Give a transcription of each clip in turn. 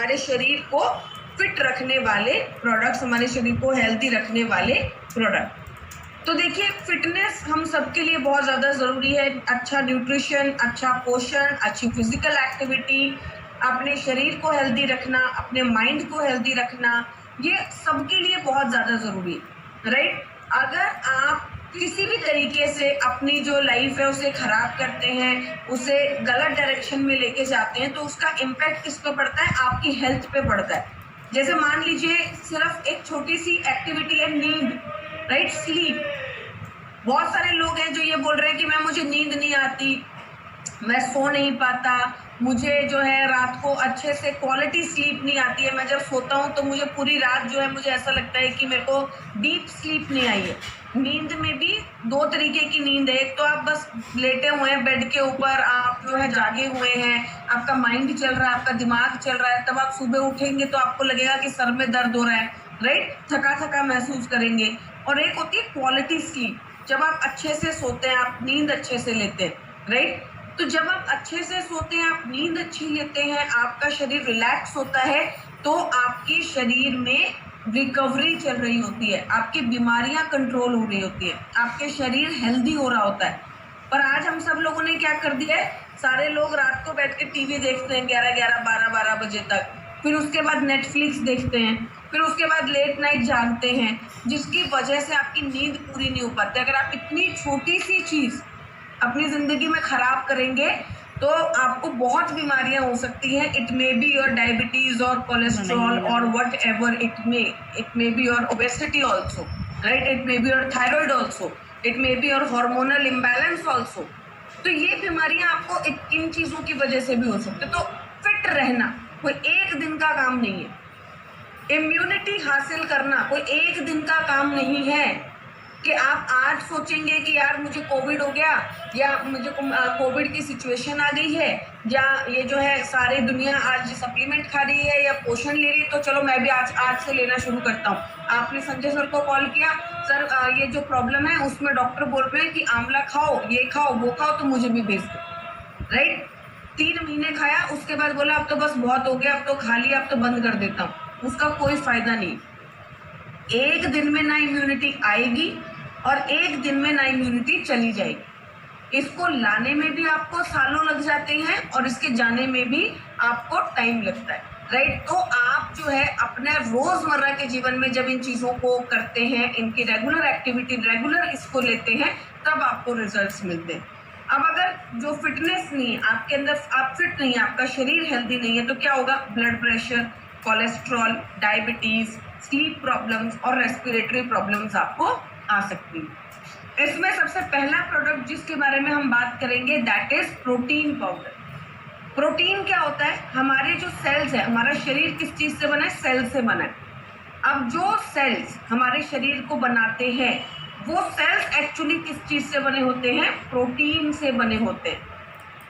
हमारे शरीर को फिट रखने वाले प्रोडक्ट्स, हमारे शरीर को हेल्दी रखने वाले प्रोडक्ट। तो देखिए, फिटनेस हम सबके लिए बहुत ज़्यादा ज़रूरी है। अच्छा न्यूट्रिशन, अच्छा पोषण, अच्छी फिजिकल एक्टिविटी, अपने शरीर को हेल्दी रखना, अपने माइंड को हेल्दी रखना, ये सबके लिए बहुत ज़्यादा ज़रूरी है, राइट। अगर आप किसी भी तरीके से अपनी जो लाइफ है उसे खराब करते हैं, उसे गलत डायरेक्शन में लेके जाते हैं, तो उसका इम्पैक्ट किस पे पड़ता है? आपकी हेल्थ पे पड़ता है। जैसे मान लीजिए सिर्फ एक छोटी सी एक्टिविटी है नींद, राइट, स्लीप। बहुत सारे लोग हैं जो ये बोल रहे हैं कि मैम मुझे नींद नहीं आती, मैं सो नहीं पाता, मुझे जो है रात को अच्छे से क्वालिटी स्लीप नहीं आती है, मैं जब सोता हूँ तो मुझे पूरी रात जो है मुझे ऐसा लगता है कि मेरे को डीप स्लीप नहीं आई है। नींद में भी दो तरीके की नींद है। एक तो आप बस लेटे हुए हैं बेड के ऊपर, आप जो है जागे हुए हैं, आपका माइंड चल रहा है, आपका दिमाग चल रहा है, तब आप सुबह उठेंगे तो आपको लगेगा कि सर में दर्द हो रहा है, राइट, थका थका महसूस करेंगे। और एक होती है क्वालिटी स्लीप, जब आप अच्छे से सोते हैं, आप नींद अच्छे से लेते हैं, राइट। तो जब आप अच्छे से सोते हैं, आप नींद अच्छी लेते हैं, आपका शरीर रिलैक्स होता है, तो आपके शरीर में रिकवरी चल रही होती है, आपकी बीमारियां कंट्रोल हो रही होती है, आपके शरीर हेल्दी हो रहा होता है। पर आज हम सब लोगों ने क्या कर दिया है, सारे लोग रात को बैठ के टीवी देखते हैं 11-11, 12-12 बजे तक, फिर उसके बाद नेटफ्लिक्स देखते हैं, फिर उसके बाद लेट नाइट जागते हैं, जिसकी वजह से आपकी नींद पूरी नहीं हो पाती। अगर आप इतनी छोटी सी चीज़ अपनी ज़िंदगी में ख़राब करेंगे तो आपको बहुत बीमारियां हो सकती हैं। It may be your diabetes और कोलेस्ट्रॉल और what ever it may be your obesity also, right, it may be your thyroid also, it may be your hormonal imbalance also. तो ये बीमारियां आपको इन चीज़ों की वजह से भी हो सकती है। तो फिट रहना कोई एक दिन का काम नहीं है। इम्यूनिटी हासिल करना कोई एक दिन का काम नहीं है कि आप आज सोचेंगे कि यार मुझे कोविड हो गया, या मुझे कोविड की सिचुएशन आ गई है, या ये जो है सारी दुनिया आज सप्लीमेंट खा रही है या पोषण ले रही है, तो चलो मैं भी आज से लेना शुरू करता हूँ। आपने संजय सर को कॉल किया, सर ये जो प्रॉब्लम है उसमें डॉक्टर बोल रहे हैं कि आंवला खाओ, ये खाओ, वो खाओ, तो मुझे भी भेज दो, राइट। 3 महीने खाया, उसके बाद बोला अब तो बस बहुत हो गया, अब तो खा लिया, अब तो बंद कर देता हूँ। उसका कोई फायदा नहीं। एक दिन में ना इम्यूनिटी आएगी और एक दिन में ना इम्यूनिटी चली जाएगी। इसको लाने में भी आपको सालों लग जाते हैं और इसके जाने में भी आपको टाइम लगता है, राइट। तो आप जो है अपने रोजमर्रा के जीवन में जब इन चीजों को करते हैं, इनकी रेगुलर एक्टिविटी, रेगुलर इसको लेते हैं, तब आपको रिजल्ट्स मिलते हैं। अब अगर जो फिटनेस नहीं है आपके अंदर, आप फिट नहीं है, आपका शरीर हेल्दी नहीं है, तो क्या होगा? Blood pressure, cholesterol, diabetes, sleep problems और रेस्पिरेटरी प्रॉब्लम्स आपको आ सकती है। इसमें सबसे पहला प्रोडक्ट जिसके बारे में हम बात करेंगे that is protein powder. Protein क्या होता है? हमारे जो सेल्स है, हमारा शरीर किस चीज से बना है? सेल से बना है। अब जो सेल्स हमारे शरीर को बनाते हैं, वो सेल्स एक्चुअली किस चीज से बने होते हैं? प्रोटीन से बने होते हैं।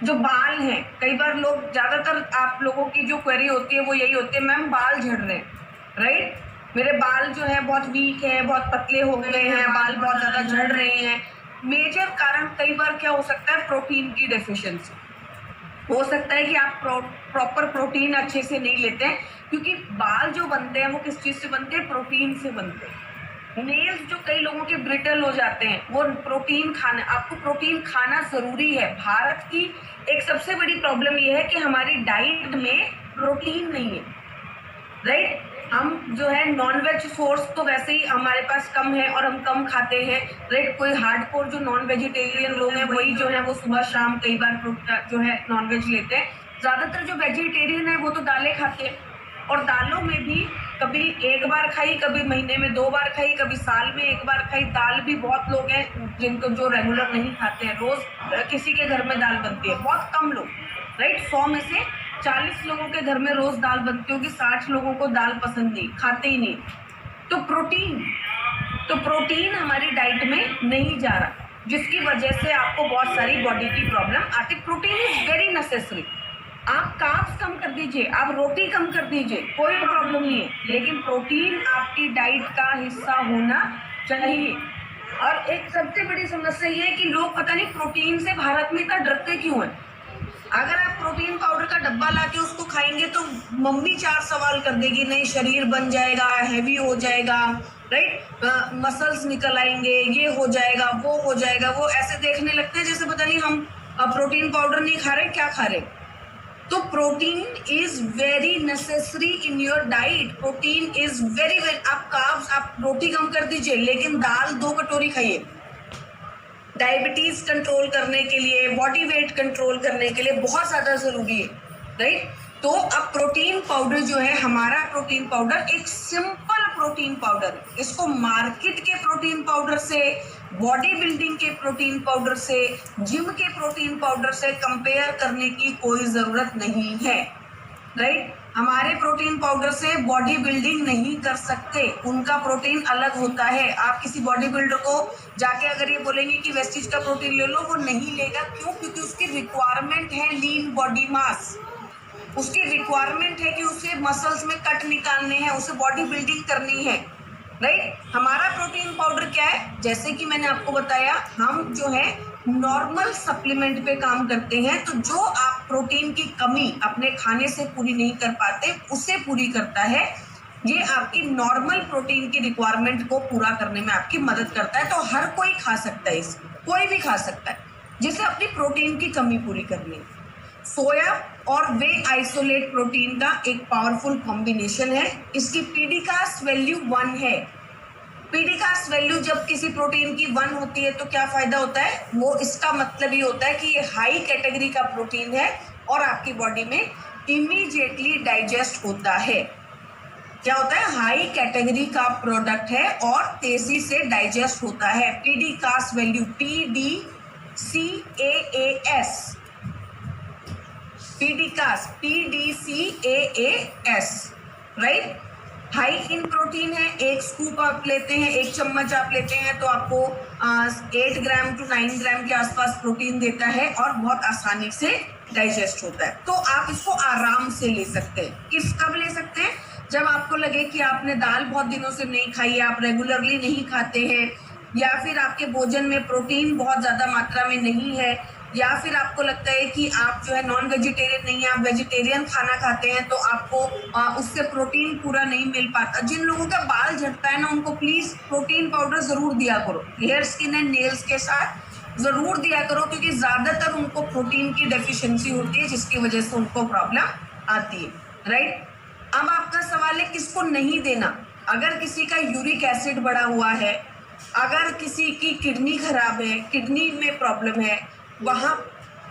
जो बाल हैं, कई बार लोग, ज्यादातर आप लोगों की जो क्वेरी होती है वो यही होती है, मैम बाल झड़ रहे हैं, राइट, मेरे बाल जो है बहुत वीक है, बहुत पतले हो गए हैं, बाल बहुत ज़्यादा झड़ रहे हैं। मेजर कारण कई बार क्या हो सकता है? प्रोटीन की डेफिशिएंसी हो सकता है कि आप प्रॉपर प्रोटीन अच्छे से नहीं लेते हैं, क्योंकि बाल जो बनते हैं वो किस चीज़ से बनते हैं? प्रोटीन से बनते हैं। नेल्स जो कई लोगों के ब्रिटल हो जाते हैं, वो प्रोटीन खाना, आपको प्रोटीन खाना ज़रूरी है। भारत की एक सबसे बड़ी प्रॉब्लम ये है कि हमारी डाइट में प्रोटीन नहीं है, राइट। हम जो है नॉनवेज सोर्स तो वैसे ही हमारे पास कम है और हम कम खाते हैं, राइट। कोई हार्डकोर जो नॉन वेजिटेरियन लोग हैं वही जो है वो सुबह शाम कई बार जो है नॉनवेज लेते हैं। ज़्यादातर जो वेजिटेरियन है वो तो दालें खाते हैं, और दालों में भी कभी एक बार खाई, कभी महीने में 2 बार खाई, कभी साल में 1 बार खाई। दाल भी बहुत लोग हैं जिनको जो रेगुलर नहीं खाते हैं, रोज़ किसी के घर में दाल बनती है, बहुत कम लोग, राइट। 100 में से 40 लोगों के घर में रोज दाल बनती होगी, 60 लोगों को दाल पसंद नहीं, खाते ही नहीं। तो प्रोटीन हमारी डाइट में नहीं जा रहा, जिसकी वजह से आपको बहुत सारी बॉडी की प्रॉब्लम आती। Protein is very necessary. आप कार्ब्स कम कर दीजिए, आप रोटी कम कर दीजिए, कोई प्रॉब्लम नहीं है, लेकिन प्रोटीन आपकी डाइट का हिस्सा होना चाहिए। और एक सबसे बड़ी समस्या ये है कि लोग पता नहीं प्रोटीन से भारत में इतना डरते क्यों हैं। अगर आप प्रोटीन पाउडर का डब्बा लाके उसको खाएंगे तो मम्मी 4 सवाल कर देगी, नहीं शरीर बन जाएगा, हैवी हो जाएगा, राइट, मसल्स निकल आएंगे, ये हो जाएगा, वो हो जाएगा। वो ऐसे देखने लगते हैं जैसे पता नहीं हम प्रोटीन पाउडर नहीं खा रहे, क्या खा रहे। तो protein is very necessary in your diet. Protein is very very, आप कार्ब्स, आप रोटी कम कर दीजिए लेकिन दाल 2 कटोरी खाइए। डायबिटीज कंट्रोल करने के लिए, बॉडी वेट कंट्रोल करने के लिए बहुत ज्यादा जरूरी है, राइट। तो अब प्रोटीन पाउडर जो है, हमारा प्रोटीन पाउडर एक सिंपल प्रोटीन पाउडर है। इसको मार्केट के प्रोटीन पाउडर से, बॉडी बिल्डिंग के प्रोटीन पाउडर से, जिम के प्रोटीन पाउडर से कंपेयर करने की कोई जरूरत नहीं है, राइट। हमारे प्रोटीन पाउडर से बॉडी बिल्डिंग नहीं कर सकते, उनका प्रोटीन अलग होता है। आप किसी बॉडी बिल्डर को जाके अगर ये बोलेंगे कि वेस्टीज का प्रोटीन ले लो, वो नहीं लेगा। क्यों? क्योंकि उसकी रिक्वायरमेंट है लीन बॉडी मास, उसकी रिक्वायरमेंट है कि उसे मसल्स में कट निकालने हैं, उसे बॉडी बिल्डिंग करनी है, राइट। हमारा प्रोटीन पाउडर क्या है, जैसे कि मैंने आपको बताया, हम जो है नॉर्मल सप्लीमेंट पे काम करते हैं। तो जो आप प्रोटीन की कमी अपने खाने से पूरी नहीं कर पाते, उसे पूरी करता है। ये आपकी नॉर्मल प्रोटीन की रिक्वायरमेंट को पूरा करने में आपकी मदद करता है। तो हर कोई खा सकता है, इसको कोई भी खा सकता है जिसे अपनी प्रोटीन की कमी पूरी करनी है। सोया और वे आइसोलेट प्रोटीन का एक पावरफुल कॉम्बिनेशन है। इसकी पीडीकास्ट वैल्यू 1 है। पीडीकास्ट वैल्यू जब किसी प्रोटीन की 1 होती है तो क्या फायदा होता है, वो इसका मतलब ये होता है कि ये हाई कैटेगरी का प्रोटीन है और आपकी बॉडी में इमीडिएटली डाइजेस्ट होता है। क्या होता है, हाई कैटेगरी का प्रोडक्ट है और तेजी से डाइजेस्ट होता है। PDCAAS value PDCAAS, PDCAAS, right. High in protein है। एक स्कूप आप लेते हैं, 1 चम्मच आप लेते हैं तो आपको 8 ग्राम टू 9 ग्राम के आसपास प्रोटीन देता है और बहुत आसानी से डाइजेस्ट होता है। तो आप इसको आराम से ले सकते हैं। कब ले सकते हैं? जब आपको लगे कि आपने दाल बहुत दिनों से नहीं खाई है, आप रेगुलरली नहीं खाते हैं, या फिर आपके भोजन में प्रोटीन बहुत ज़्यादा मात्रा में नहीं है, या फिर आपको लगता है कि आप जो है नॉन वेजिटेरियन नहीं है, आप वेजिटेरियन खाना खाते हैं, तो आपको उससे प्रोटीन पूरा नहीं मिल पाता। जिन लोगों का बाल झड़ता है ना, उनको प्लीज़ प्रोटीन पाउडर ज़रूर दिया करो, हेयर, स्किन एंड नेल्स के साथ ज़रूर दिया करो, क्योंकि ज़्यादातर उनको प्रोटीन की डेफिशिएंसी होती है जिसकी वजह से उनको प्रॉब्लम आती है, राइट। अब आपका सवाल है किसको नहीं देना। अगर किसी का यूरिक एसिड बढ़ा हुआ है, अगर किसी की किडनी खराब है, किडनी में प्रॉब्लम है, वहाँ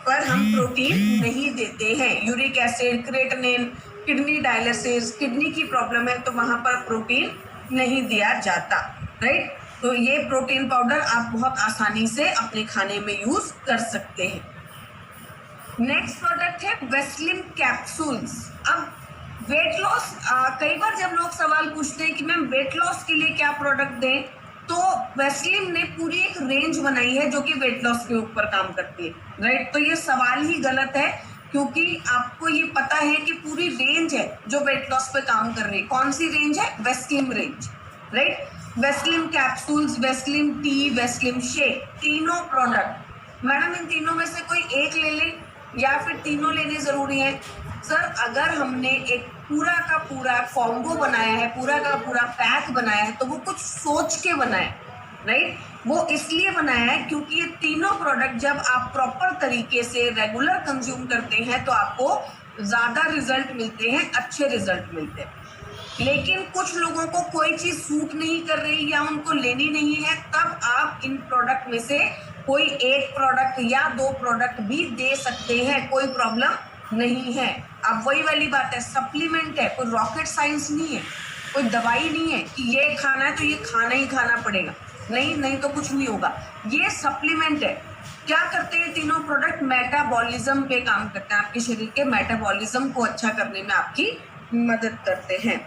पर हम प्रोटीन नहीं देते हैं। Uric acid, creatinine, kidney dialysis, kidney की प्रॉब्लम है तो वहाँ पर प्रोटीन नहीं दिया जाता, राइट। तो ये प्रोटीन पाउडर आप बहुत आसानी से अपने खाने में यूज कर सकते हैं। नेक्स्ट प्रोडक्ट है वेस्लिन कैप्सूल्स। अब वेट लॉस, कई बार जब लोग सवाल पूछते हैं कि मैम वेट लॉस के लिए क्या प्रोडक्ट दें, तो वेस्लिन ने पूरी एक रेंज बनाई है जो कि वेट लॉस के ऊपर काम करती है, राइट। तो ये सवाल ही गलत है, क्योंकि आपको ये पता है कि पूरी रेंज है जो वेट लॉस पे काम कर रही है। कौन सी रेंज है? Vaseline range, right. Vaseline capsules, Vaseline T, Vaseline shake, तीनों प्रोडक्ट। मैडम इन तीनों में से कोई एक ले लें या फिर तीनों लेने जरूरी है? सर, अगर हमने एक पूरा का पूरा कॉम्बो बनाया है, पूरा का पूरा पैक बनाया है, तो वो कुछ सोच के बनाया है, राइट। वो इसलिए बनाया है क्योंकि ये तीनों प्रोडक्ट जब आप प्रॉपर तरीके से रेगुलर कंज्यूम करते हैं तो आपको ज़्यादा रिजल्ट मिलते हैं, अच्छे रिजल्ट मिलते हैं। लेकिन कुछ लोगों को कोई चीज़ सूट नहीं कर रही या उनको लेनी नहीं है, तब आप इन प्रोडक्ट में से कोई एक प्रोडक्ट या 2 प्रोडक्ट भी दे सकते हैं, कोई प्रॉब्लम नहीं है। अब वही वाली बात है, सप्लीमेंट है, कोई रॉकेट साइंस नहीं है, कोई दवाई नहीं है कि ये खाना है तो ये खाना ही खाना पड़ेगा, नहीं तो कुछ नहीं होगा। ये सप्लीमेंट है। क्या करते हैं तीनों प्रोडक्ट? मेटाबॉलिज्म पे काम करते हैं, आपके शरीर के मेटाबॉलिज्म को अच्छा करने में आपकी मदद करते हैं।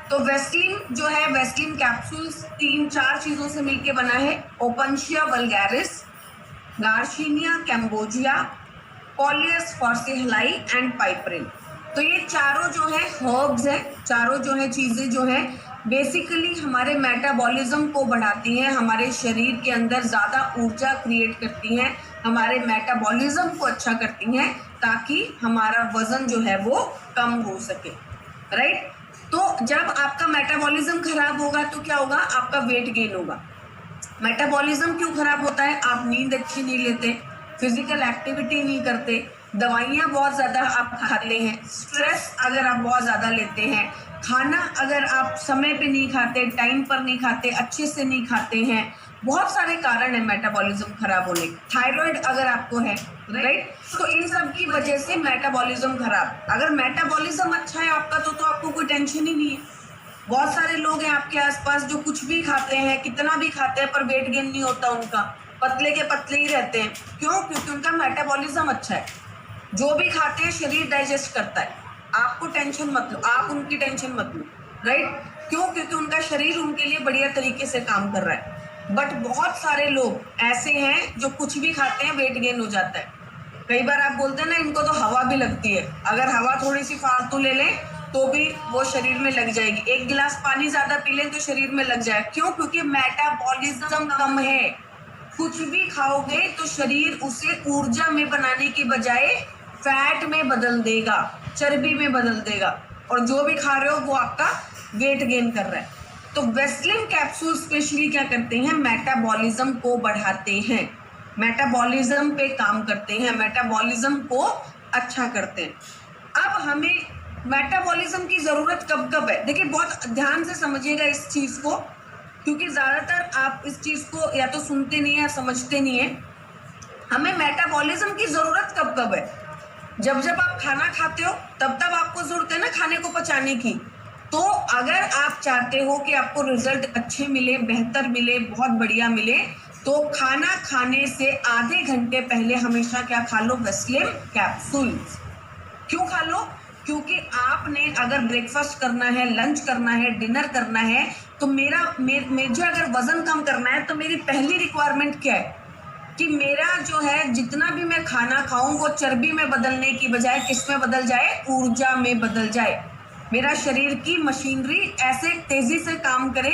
तो वेस्लिन जो है, वेस्लिन कैप्सूल्स 3-4 चीज़ों से मिलके बना है। Opuntia vulgaris, Garcinia cambogia, Coleus forskohlii and piperine. तो ये चारों जो है हर्ब्स हैं, चारों जो है चीज़ें जो हैं बेसिकली हमारे मेटाबॉलिज्म को बढ़ाती हैं, हमारे शरीर के अंदर ज़्यादा ऊर्जा क्रिएट करती हैं, हमारे मेटाबॉलिज्म को अच्छा करती हैं, ताकि हमारा वजन जो है वो कम हो सके, राइट। तो जब आपका मेटाबॉलिज्म खराब होगा तो क्या होगा, आपका वेट गेन होगा। मेटाबॉलिज्म क्यों खराब होता है, आप नींद अच्छी नहीं लेते, फिजिकल एक्टिविटी नहीं करते, दवाइयाँ बहुत ज़्यादा आप खाते हैं, स्ट्रेस अगर आप बहुत ज़्यादा लेते हैं, खाना अगर आप समय पे नहीं खाते, टाइम पर नहीं खाते, अच्छे से नहीं खाते हैं, बहुत सारे कारण है मेटाबॉलिज्म खराब होने के। थायराइड अगर आपको है, राइट, तो इन सब की वजह से मेटाबॉलिज्म खराब। अगर मेटाबॉलिज्म अच्छा है आपका तो आपको कोई टेंशन ही नहीं है। बहुत सारे लोग हैं आपके आसपास जो कुछ भी खाते हैं, कितना भी खाते हैं, पर वेट गेन नहीं होता उनका, पतले के पतले ही रहते हैं। क्यों? क्योंकि उनका मेटाबॉलिज्म अच्छा है, जो भी खाते हैं शरीर डाइजेस्ट करता है। आपको टेंशन मत लो, आप उनकी टेंशन मत लो, राइट। क्यों? क्योंकि उनका शरीर उनके लिए बढ़िया तरीके से काम कर रहा है। बट बहुत सारे लोग ऐसे हैं जो कुछ भी खाते हैं वेट गेन हो जाता है। कई बार आप बोलते हैं ना, इनको तो हवा भी लगती है, अगर हवा थोड़ी सी फालतू ले लें तो भी वो शरीर में लग जाएगी। एक गिलास पानी ज्यादा पी लें तो शरीर में लग जाए। क्यों? क्योंकि मेटाबॉलिज्म कम है। कुछ भी खाओगे तो शरीर उसे ऊर्जा में बनाने की बजाय फैट में बदल देगा, चर्बी में बदल देगा, और जो भी खा रहे हो वो आपका वेट गेन कर रहा है। तो वेस्लिन कैप्सूल स्पेशली क्या करते हैं, मेटाबॉलिज्म को बढ़ाते हैं, मेटाबॉलिज्म पे काम करते हैं, मेटाबॉलिज्म को अच्छा करते हैं। अब हमें मेटाबॉलिज्म की जरूरत कब कब है, देखिए बहुत ध्यान से समझिएगा इस चीज को, क्योंकि ज्यादातर आप इस चीज को या तो सुनते नहीं है या समझते नहीं है। हमें मेटाबॉलिज्म की जरूरत कब कब है, जब जब आप खाना खाते हो तब तब आपको जरूरत है ना खाने को पचाने की। तो अगर आप चाहते हो कि आपको रिजल्ट अच्छे मिले, बेहतर मिले, बहुत बढ़िया मिले, तो खाना खाने से आधे घंटे पहले हमेशा क्या खा लो, वेस्लिन कैप्सूल्स। क्यों खा लो? क्योंकि आपने अगर ब्रेकफास्ट करना है, लंच करना है, डिनर करना है, तो मुझे अगर वजन कम करना है तो मेरी पहली रिक्वायरमेंट क्या है कि मेरा जो है जितना भी मैं खाना खाऊं वो चर्बी में बदलने की बजाय किस में बदल जाए, ऊर्जा में बदल जाए। मेरा शरीर की मशीनरी ऐसे तेजी से काम करे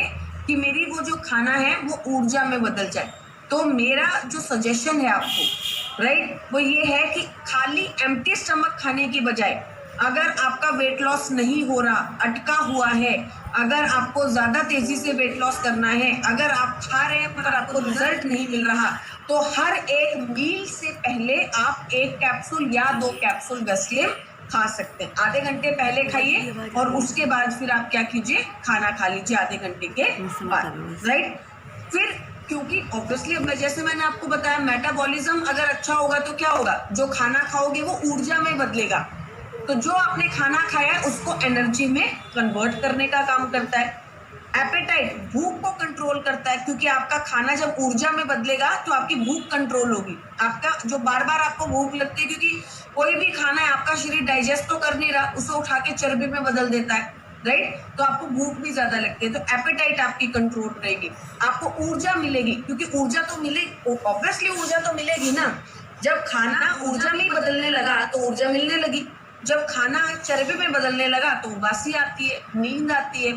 कि मेरी वो जो खाना है वो ऊर्जा में बदल जाए। तो मेरा जो सजेशन है आपको, राइट, वो ये है कि खाली एम्प्टी स्टमक खाने की बजाय, अगर आपका वेट लॉस नहीं हो रहा, अटका हुआ है, अगर आपको ज्यादा तेजी से वेट लॉस करना है, अगर आप खा रहे हैं पर आपको रिजल्ट नहीं मिल रहा, तो हर एक मील से पहले आप 1 कैप्सूल या 2 कैप्सूल वेस्लिन खा सकते हैं। आधे घंटे पहले खाइए और उसके बाद फिर आप क्या कीजिए, खाना खा लीजिए आधे घंटे के बाद, राइट। फिर क्योंकि ऑब्वियसली अब जैसे मैंने आपको बताया, मेटाबॉलिज्म अगर अच्छा होगा तो क्या होगा, जो खाना खाओगे वो ऊर्जा में बदलेगा, तो जो आपने खाना खाया उसको एनर्जी में कन्वर्ट करने का काम करता है। एपेटाइट, भूख को कंट्रोल करता है, क्योंकि आपका खाना जब ऊर्जा में बदलेगा तो आपकी भूख कंट्रोल होगी। आपका जो बार बार आपको भूख लगती है, क्योंकि कोई भी खाना है आपका शरीर डाइजेस्ट तो कर नहीं रहा, उसे उठा के चर्बी में बदल देता है, राइट, तो आपको भूख भी ज्यादा लगती है। तो एपेटाइट आपकी कंट्रोल रहेगी, आपको ऊर्जा मिलेगी, क्योंकि ऊर्जा तो मिलेगी, ऑब्वियसली ऊर्जा तो मिलेगी ना। जब खाना ऊर्जा में बदलने लगा तो ऊर्जा मिलने लगी, जब खाना चर्बी में बदलने लगा तो उबासी आती है, नींद आती है,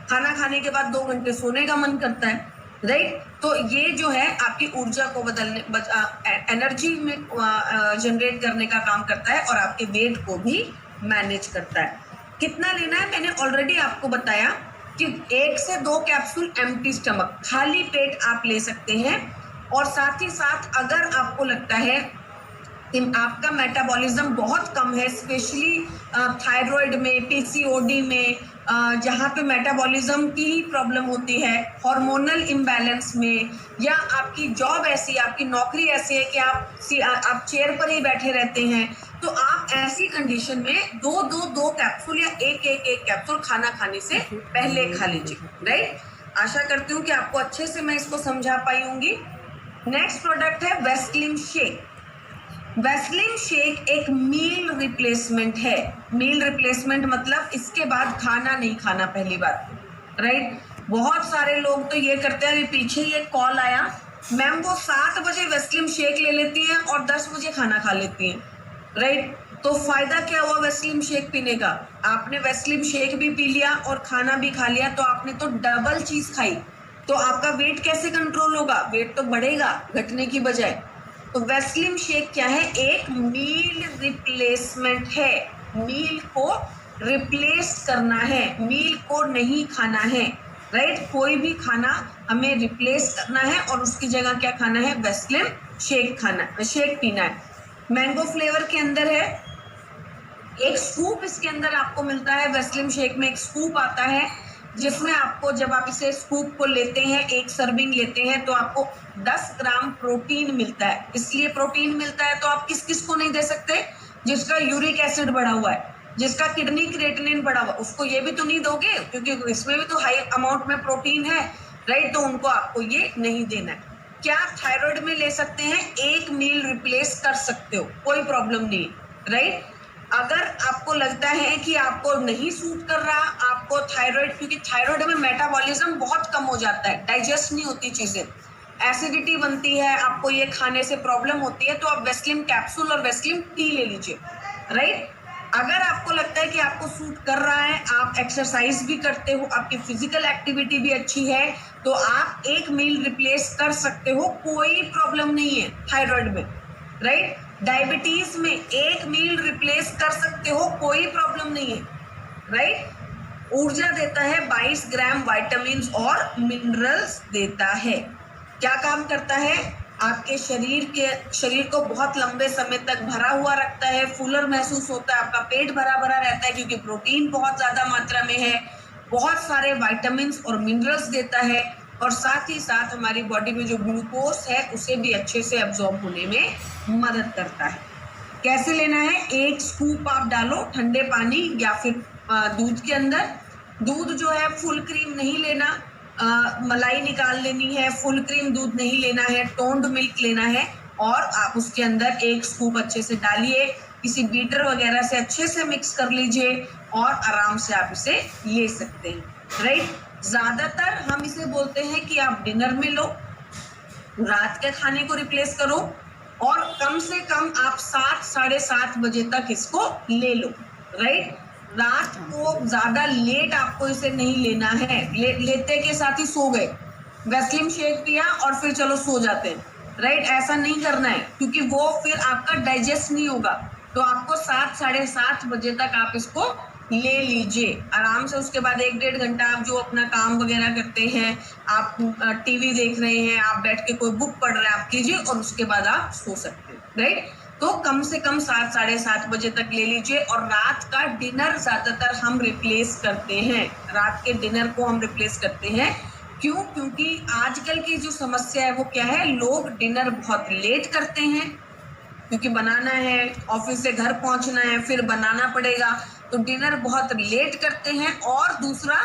खाना खाने के बाद 2 घंटे सोने का मन करता है, राइट। तो ये जो है आपकी ऊर्जा को बदलने, एनर्जी में जनरेट करने का काम करता है, और आपके वेट को भी मैनेज करता है। कितना लेना है मैंने ऑलरेडी आपको बताया कि 1 से 2 कैप्सूल एम्प्टी स्टमक, खाली पेट आप ले सकते हैं। और साथ ही साथ अगर आपको लगता है कि आपका मेटाबॉलिज्म बहुत कम है, स्पेशली थायराइड में, पीसीओडी में, जहाँ पे मेटाबॉलिज्म की ही प्रॉब्लम होती है, हार्मोनल इम्बैलेंस में, या आपकी जॉब ऐसी, आपकी नौकरी ऐसी है कि आप चेयर पर ही बैठे रहते हैं, तो आप ऐसी कंडीशन में 2 कैप्सूल या एक कैप्सूल खाना खाने से पहले खा लीजिए, राइट। आशा करती हूँ कि आपको अच्छे से मैं इसको समझा पाई होंगी। नेक्स्ट प्रोडक्ट है वेस्लिन शेक। वेस्लिन शेक एक मील रिप्लेसमेंट है। मील रिप्लेसमेंट मतलब इसके बाद खाना नहीं खाना, पहली बात, राइट। बहुत सारे लोग तो ये करते हैं, अभी पीछे ही एक कॉल आया, मैम वो 7 बजे वेस्लिन शेक ले लेती हैं और 10 बजे खाना खा लेती हैं, राइट। तो फायदा क्या हुआ वेस्लिन शेक पीने का, आपने वेस्लिन शेक भी पी लिया और खाना भी खा लिया, तो आपने तो डबल चीज खाई। तो आपका वेट कैसे कंट्रोल होगा, वेट तो बढ़ेगा घटने की बजाय, तो वेस्लिम शेक क्या है? एक मील रिप्लेसमेंट है। मील को रिप्लेस करना है, मील को नहीं खाना है, राइट? कोई भी खाना हमें रिप्लेस करना है और उसकी जगह क्या खाना है? वेस्लिम शेक शेक पीना है। मैंगो फ्लेवर के अंदर है। एक स्कूप इसके अंदर आपको मिलता है, वेस्लिम शेक में एक स्कूप आता है जिसमें आपको, जब आप इसे स्कूप को लेते हैं, एक सर्विंग लेते हैं, तो आपको 10 ग्राम प्रोटीन मिलता है। इसलिए प्रोटीन मिलता है तो आप किस किस को नहीं दे सकते? जिसका यूरिक एसिड बढ़ा हुआ है, जिसका किडनी क्रिएटिनिन बढ़ा हुआ, उसको ये भी तो नहीं दोगे, क्योंकि इसमें भी तो हाई अमाउंट में प्रोटीन है, राइट? तो उनको आपको ये नहीं देना है। क्या थायराइड में ले सकते हैं? एक मील रिप्लेस कर सकते हो, कोई प्रॉब्लम नहीं, राइट? अगर आपको लगता है कि आपको नहीं सूट कर रहा, आपको थायराइड, क्योंकि थायराइड में मेटाबॉलिज्म बहुत कम हो जाता है, डाइजेस्ट नहीं होती चीजें, एसिडिटी बनती है, आपको ये खाने से प्रॉब्लम होती है, तो आप वेस्लिम कैप्सूल और वेस्लिम टी ले लीजिए, राइट? अगर आपको लगता है कि आपको सूट कर रहा है, आप एक्सरसाइज भी करते हो, आपकी फिजिकल एक्टिविटी भी अच्छी है, तो आप एक मील रिप्लेस कर सकते हो, कोई प्रॉब्लम नहीं है थायराइड में, राइट? डायबिटीज में एक मील रिप्लेस कर सकते हो, कोई प्रॉब्लम नहीं है, राइट? ऊर्जा देता है, 22 ग्राम विटामिन और मिनरल्स देता है। क्या काम करता है? आपके शरीर को बहुत लंबे समय तक भरा हुआ रखता है, फूलर महसूस होता है, आपका पेट भरा भरा रहता है, क्योंकि प्रोटीन बहुत ज्यादा मात्रा में है, बहुत सारे विटामिन और मिनरल्स देता है, और साथ ही साथ हमारी बॉडी में जो ग्लूकोज है उसे भी अच्छे से एब्जॉर्ब होने में मदद करता है। कैसे लेना है? एक स्कूप आप डालो ठंडे पानी या फिर दूध के अंदर। दूध जो है फुल क्रीम नहीं लेना, मलाई निकाल लेनी है, फुल क्रीम दूध नहीं लेना है, टोन्ड मिल्क लेना है, और आप उसके अंदर एक स्कूप अच्छे से डालिए, किसी बीटर वगैरह से अच्छे से मिक्स कर लीजिए और आराम से आप इसे ले सकते हैं, राइट? ज्यादातर हम इसे बोलते हैं कि आप डिनर में लो, रात के खाने को रिप्लेस करो, और कम से कम आप 7 साढ़े 7 बजे तक इसको ले लो, राइट? रात को ज्यादा लेट आपको इसे नहीं लेना है। लेते के साथ ही सो गए, वेस्लिम शेक पिया और फिर चलो सो जाते हैं, राइट? ऐसा नहीं करना है, क्योंकि वो फिर आपका डाइजेस्ट नहीं होगा। तो आपको 7 साढ़े 7 बजे तक आप इसको ले लीजिए आराम से। उसके बाद 1-1.5 घंटा आप जो अपना काम वगैरह करते हैं, आप टीवी देख रहे हैं, आप बैठ के कोई बुक पढ़ रहे हैं, आप कीजिए और उसके बाद आप सो सकते हैं, राइट? तो कम से कम 7 साढ़े 7 बजे तक ले लीजिए। और रात का डिनर ज्यादातर हम रिप्लेस करते हैं, रात के डिनर को हम रिप्लेस करते हैं। क्यों? क्योंकि आजकल की जो समस्या है वो क्या है, लोग डिनर बहुत लेट करते हैं, क्योंकि बनाना है, ऑफिस से घर पहुंचना है, फिर बनाना पड़ेगा, तो डिनर बहुत लेट करते हैं। और दूसरा,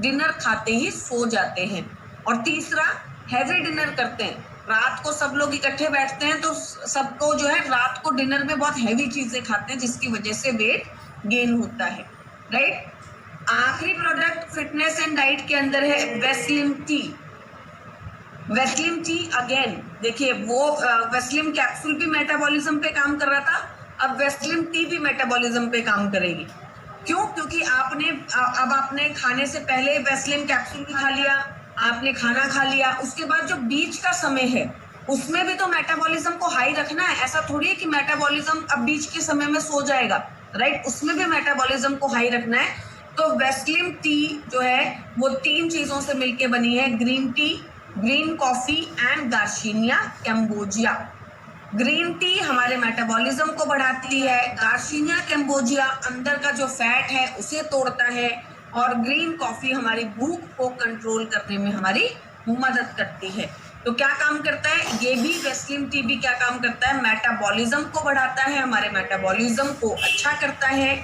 डिनर खाते ही सो जाते हैं। और तीसरा, हैवी डिनर करते हैं। रात को सब लोग इकट्ठे बैठते हैं तो सबको जो है रात को डिनर में बहुत हैवी चीजें खाते हैं, जिसकी वजह से वेट गेन होता है, राइट? आखिरी प्रोडक्ट फिटनेस एंड डाइट के अंदर है Weslim T. Weslim T again देखिए, वो वेस्लिम कैप्सूल भी मेटाबॉलिज्म पे काम कर रहा था, अब वेस्लिम टी भी मेटाबॉलिज्म पे काम करेगी। क्यों? क्योंकि अब आपने खाने से पहले वेस्लिम कैप्सूल भी खा लिया, आपने खाना खा लिया, उसके बाद जो बीच का समय है उसमें भी तो मेटाबॉलिज्म को हाई रखना है। ऐसा थोड़ी है कि मेटाबॉलिज्म अब बीच के समय में सो जाएगा, राइट? उसमें भी मेटाबॉलिज्म को हाई रखना है। तो वेस्लिम टी जो है वो 3 चीजों से मिलकर बनी है, green tea, green coffee and garcinia cambogia. Green tea हमारे मेटाबॉलिज्म को बढ़ाती है, गार्सिनिया कैम्बोजिया अंदर का जो फैट है उसे तोड़ता है, और ग्रीन कॉफी हमारी भूख को कंट्रोल करने में हमारी मदद करती है। तो क्या काम करता है ये भी, वेस्लिम टी भी क्या काम करता है, मेटाबॉलिज्म को बढ़ाता है, हमारे मेटाबॉलिज्म को अच्छा करता है।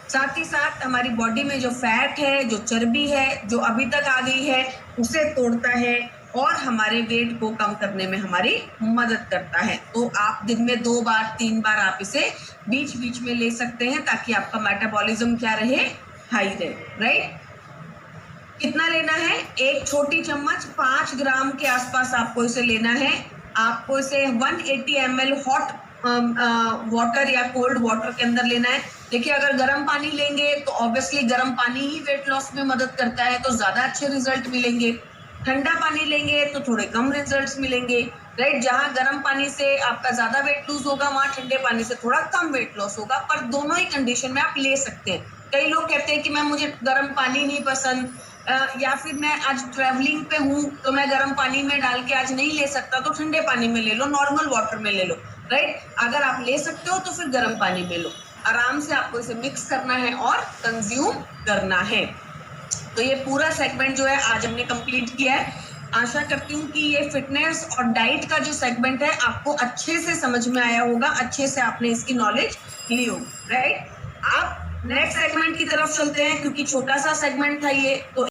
साथ ही साथ हमारी बॉडी में जो फैट है, जो चर्बी है, जो अभी तक आ गई है, उसे तोड़ता है और हमारे वेट को कम करने में हमारी मदद करता है। तो आप दिन में 2 बार 3 बार आप इसे बीच बीच में ले सकते हैं, ताकि आपका मेटाबॉलिज्म क्या रहे, हाई रहे, राइट? कितना लेना है? एक छोटी चम्मच 5 ग्राम के आसपास आपको इसे लेना है। आपको इसे 180 ml हॉट वाटर या कोल्ड वाटर के अंदर लेना है। देखिए, अगर गर्म पानी लेंगे तो ऑब्वियसली गर्म पानी ही वेट लॉस में मदद करता है, तो ज्यादा अच्छे रिजल्ट मिलेंगे। ठंडा पानी लेंगे तो थोड़े कम रिजल्ट्स मिलेंगे। राइट। जहां गर्म पानी से आपका ज्यादा वेट लूज होगा, वहां ठंडे पानी से थोड़ा कम वेट लॉस होगा, पर दोनों ही कंडीशन में आप ले सकते हैं। कई लोग कहते हैं कि मैम मुझे गर्म पानी नहीं पसंद, या फिर मैं आज ट्रैवलिंग पे हूँ तो मैं गर्म पानी में डाल के आज नहीं ले सकता, तो ठंडे पानी में ले लो, नॉर्मल वाटर में ले लो, राइट। अगर आप ले सकते हो तो फिर गर्म पानी में लो। आराम से आपको इसे मिक्स करना है और कंज्यूम करना है। तो ये पूरा सेगमेंट जो है आज हमने कंप्लीट किया है। आशा करती हूँ कि ये फिटनेस और डाइट का जो सेगमेंट है आपको अच्छे से समझ में आया होगा, अच्छे से आपने इसकी नॉलेज ली होगी, राइट। अब नेक्स्ट सेगमेंट की तरफ चलते हैं, क्योंकि छोटा सा सेगमेंट था ये, तो